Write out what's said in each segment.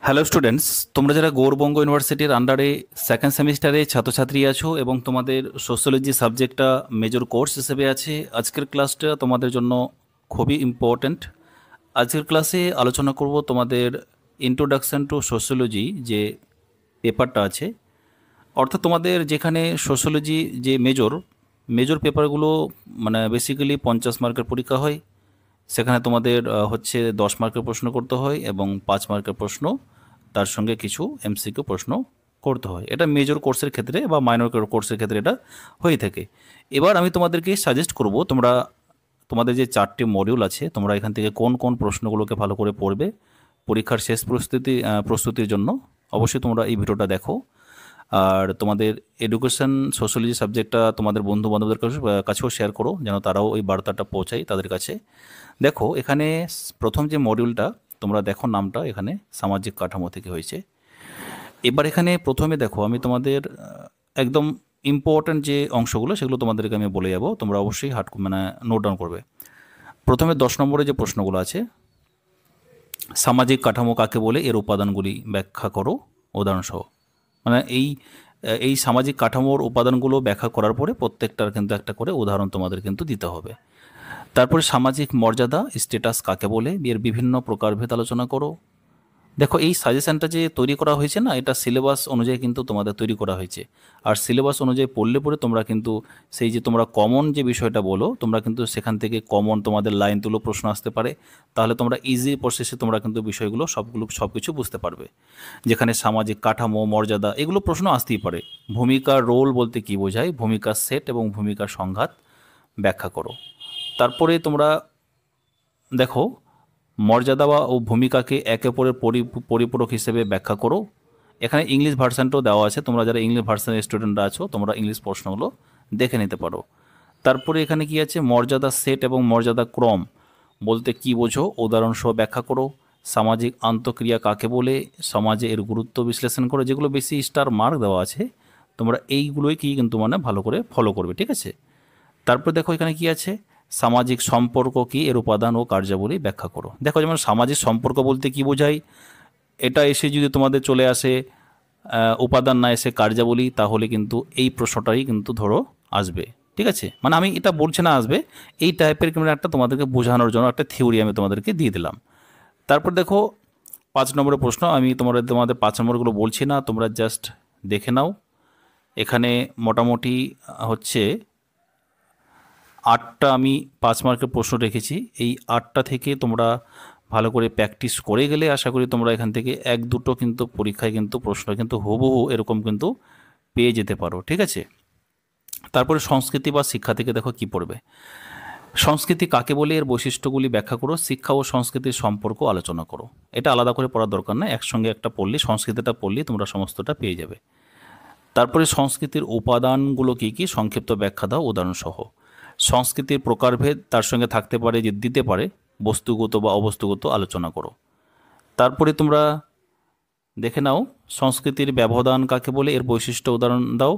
Hello students, তোমরা যারা গৌরবঙ্গ ইউনিভার্সিটির আন্ডারে সেকেন্ড সেমিস্টারে ছাত্রছাত্রী আছো এবং তোমাদের সোশ্যোলজি সাবজেক্টটা মেজর কোর্স হিসেবে আছে, আজকের ক্লাসটা তোমাদের জন্য খুবই ইম্পর্ট্যান্ট। আজকের ক্লাসে আলোচনা করব তোমাদের ইন্ট্রোডাকশন টু সোশ্যোলজি যে পেপারটা আছে, অর্থাৎ তোমাদের যেখানে সোশ্যোলজি যে মেজর মেজর পেপারগুলো মানে বেসিক্যালি 50 মার্কের পরীক্ষা হয়। সেখানে তোমাদের হচ্ছে 10 মার্কের প্রশ্ন করতে হয় এবং 5 মার্কের প্রশ্ন, তার সঙ্গে কিছু এমসিকিউ প্রশ্ন করতে হয়। এটা মেজর কোর্সের ক্ষেত্রে বা মাইনর কোর্সের ক্ষেত্রে এটা হয়ে থাকে। এবার আমি তোমাদেরকে সাজেস্ট করব, তোমাদের যে 4টে মডিউল আছে, তোমরা এখান থেকে কোন কোন প্রশ্নগুলোকে ভালো করে পড়বে পরীক্ষার শেষ প্রস্তুতির জন্য। অবশ্যই তোমরা এই ভিডিওটা দেখো। আর তোমাদের এডুকেশন সোশ্যোলজি সাবজেক্টটা তোমাদের বন্ধু বান্ধবদের কাছেও শেয়ার করো, যেন তারাও ওই বার্তাটা পৌঁছায় তাদের কাছে। দেখো এখানে প্রথম যে মডিউলটা তোমরা দেখো, নামটা এখানে সামাজিক কাঠামো থেকে হয়েছে। এবার এখানে প্রথমে দেখো, আমি তোমাদের একদম ইম্পর্ট্যান্ট যে অংশগুলো সেগুলো তোমাদেরকে আমি বলে যাব, তোমরা অবশ্যই নোট ডাউন করবে। প্রথমে 10 নম্বরে যে প্রশ্নগুলো আছে, সামাজিক কাঠামো কাকে বলে, এর উপাদানগুলি ব্যাখ্যা করো উদাহরণসহ। মানে এই সামাজিক কাঠামোর উপাদানগুলো ব্যাখ্যা করার পরে প্রত্যেকটার কিন্তু একটা করে উদাহরণ তোমাদের কিন্তু দিতে হবে। তারপরে সামাজিক মর্যাদা স্ট্যাটাস কাকে বলে, এর বিভিন্ন প্রকারভেদ আলোচনা করো। দেখো এই সাজেশনটা যে তৈরি করা হয়েছে না, এটা সিলেবাস অনুযায়ী কিন্তু তোমাদের তৈরি করা হয়েছে। আর সিলেবাস অনুযায়ী পড়লে পরে তোমরা কিন্তু সেই যে তোমরা কমন যে বিষয়টা বলো, তোমরা কিন্তু সেখান থেকে কমন তোমাদের লাইন তুলো প্রশ্ন আসতে পারে। তাহলে তোমরা ইজি প্রসেসে তোমরা কিন্তু বিষয়গুলো সব কিছু বুঝতে পারবে। যেখানে সামাজিক কাঠামো, মর্যাদা, এগুলো প্রশ্ন আসতেই পারে। ভূমিকার রোল বলতে কী বোঝায়, ভূমিকার সেট এবং ভূমিকার সংঘাত ব্যাখ্যা করো। তারপরে তোমরা দেখো মর্যাদা ও ভূমিকাকে একে অপরের পরিপূরক হিসেবে ব্যাখ্যা করো। এখানে ইংলিশ ভার্সানটাও দেওয়া আছে, তোমরা যারা ইংলিশ ভার্সানের স্টুডেন্টরা আছো তোমরা ইংলিশ প্রশ্নগুলো দেখে নিতে পারো। তারপরে এখানে কি আছে, মর্যাদা সেট এবং মর্যাদা ক্রম বলতে কী বোঝো উদাহরণসহ ব্যাখ্যা করো। সামাজিক আন্তঃক্রিয়া কাকে বলে, সমাজে এর গুরুত্ব বিশ্লেষণ করো। যেগুলো বেশি স্টার মার্ক দেওয়া আছে তোমরা এইগুলোই কি কিন্তু মানে ভালো করে ফলো করবে, ঠিক আছে। তারপর দেখো এখানে কি আছে, সামাজিক সম্পর্ক কি, এর উপাদান ও কার্যাবলী ব্যাখ্যা করো। দেখো যেমন সামাজিক সম্পর্ক বলতে কি বোঝায়, এটা এসে যদি তোমাদের চলে আসে উপাদান না এসে কার্যাবলী, তাহলে কিন্তু এই প্রশ্নটাই কিন্তু ধরো আসবে, ঠিক আছে। মানে আমি এটা বলছি না আসবে, এই টাইপের কিন্তু একটা তোমাদেরকে বোঝানোর জন্য একটা থিওরি আমি তোমাদেরকে দিয়ে দিলাম। তারপর দেখো 5 নম্বরের প্রশ্ন, আমি তোমাদের 5 নম্বরগুলো বলছি না, তোমরা জাস্ট দেখে নাও। এখানে মোটামুটি হচ্ছে 8টা আমি 5 মার্কের প্রশ্ন রেখেছি। এই 8টা থেকে তোমরা ভালো করে প্র্যাকটিস করে গেলে আশা করি তোমরা এখান থেকে 1-2টো কিন্তু পরীক্ষায় কিন্তু প্রশ্ন কিন্তু হুবহু এরকম কিন্তু পেয়ে যেতে পারো, ঠিক আছে। তারপরে সংস্কৃতি বা শিক্ষা থেকে দেখো কি পড়বে, সংস্কৃতি কাকে বলে, এর বৈশিষ্ট্যগুলি ব্যাখ্যা করো। শিক্ষা ও সংস্কৃতির সম্পর্ক আলোচনা করো। এটা আলাদা করে পড়ার দরকার না, একসঙ্গে একটা পড়লে, সংস্কৃতিটা পড়লে তোমরা সমস্তটা পেয়ে যাবে। তারপরে সংস্কৃতির উপাদানগুলো কী কী সংক্ষিপ্ত ব্যাখ্যা দাও উদাহরণসহ। সংস্কৃতির প্রকারভেদ তার সঙ্গে থাকতে পারে, যে দিতে পারে, বস্তুগত বা অবস্তুগত আলোচনা করো। তারপরে তোমরা দেখে নাও সংস্কৃতির ব্যবধান কাকে বলে, এর বৈশিষ্ট্য উদাহরণ দাও।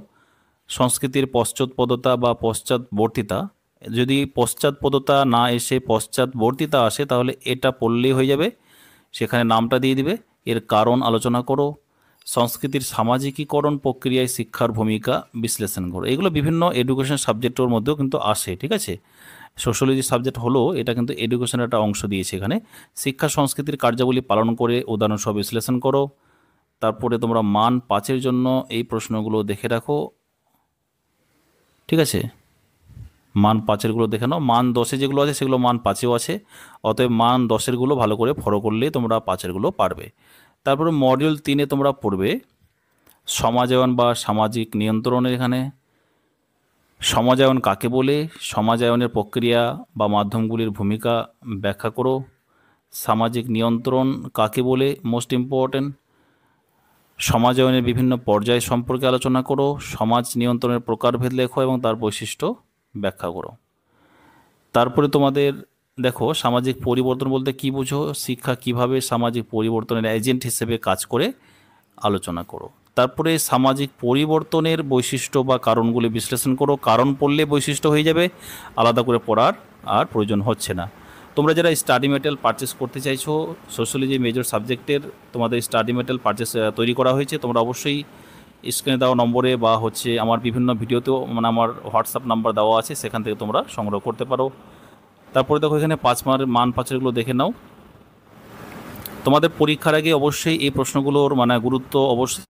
সংস্কৃতির পশ্চাৎপদতা বা পশ্চাৎবর্তিতা, যদি পশ্চাৎপদতা না এসে পশ্চাৎবর্তিতা আসে তাহলে এটা পড়লেই হয়ে যাবে, সেখানে নামটা দিয়ে দিবে। এর কারণ আলোচনা করো। সংস্কৃতির সামাজিকীকরণ প্রক্রিয়ায় শিক্ষার ভূমিকা বিশ্লেষণ করো। এগুলো বিভিন্ন এডুকেশন সাবজেক্টের মধ্যেও কিন্তু আসে, ঠিক আছে। সোশ্যোলজি সাবজেক্ট হলো এটা, কিন্তু এডুকেশনের একটা অংশ দিয়েছে এখানে। শিক্ষা সংস্কৃতির কার্যাবলী পালন করে উদাহরণসহ বিশ্লেষণ করো। তারপরে তোমরা মান 5-এর জন্য এই প্রশ্নগুলো দেখে রাখো, ঠিক আছে। মান 5-এরগুলো দেখে নাও। মান 10-এ যেগুলো আছে সেগুলো মান 5-এও আছে, অতএব মান 10-এরগুলো ভালো করে ফলো করলে তোমরা 5-এরগুলো পারবে। তারপরে মডিউল 3-এ তোমরা পড়বে সমাজায়ন বা সামাজিক নিয়ন্ত্রণের। এখানে সমাজায়ন কাকে বলে, সমাজায়নের প্রক্রিয়া বা মাধ্যমগুলির ভূমিকা ব্যাখ্যা করো। সামাজিক নিয়ন্ত্রণ কাকে বলে, মোস্ট ইম্পর্ট্যান্ট। সমাজায়নের বিভিন্ন পর্যায় সম্পর্কে আলোচনা করো। সমাজ নিয়ন্ত্রণের প্রকারভেদ লেখো এবং তার বৈশিষ্ট্য ব্যাখ্যা করো। তারপরে তোমাদের দেখো সামাজিক পরিবর্তন বলতে কী বুঝো, শিক্ষা কিভাবে সামাজিক পরিবর্তনের এজেন্ট হিসেবে কাজ করে আলোচনা করো। তারপরে সামাজিক পরিবর্তনের বৈশিষ্ট্য বা কারণগুলি বিশ্লেষণ করো। কারণ পড়লে বৈশিষ্ট্য হয়ে যাবে, আলাদা করে পড়ার আর প্রয়োজন হচ্ছে না। তোমরা যারা স্টাডি মেটেরিয়াল পারচেস করতে চাইছো, সোশ্যোলজি মেজর সাবজেক্টের তোমাদের স্টাডি মেটেরিয়াল পারচেস তৈরি করা হয়েছে। তোমরা অবশ্যই স্ক্রিনে দেওয়া নম্বরে বা হচ্ছে আমার বিভিন্ন ভিডিওতেও মানে আমার হোয়াটসঅ্যাপ নাম্বার দেওয়া আছে, সেখান থেকে তোমরা সংগ্রহ করতে পারো। তারপরে দেখো এখানে 5 মান 5-এরগুলো দেখে নাও। তোমাদের পরীক্ষার আগে অবশ্যই এই প্রশ্নগুলোর মানে গুরুত্ব অবশ্যই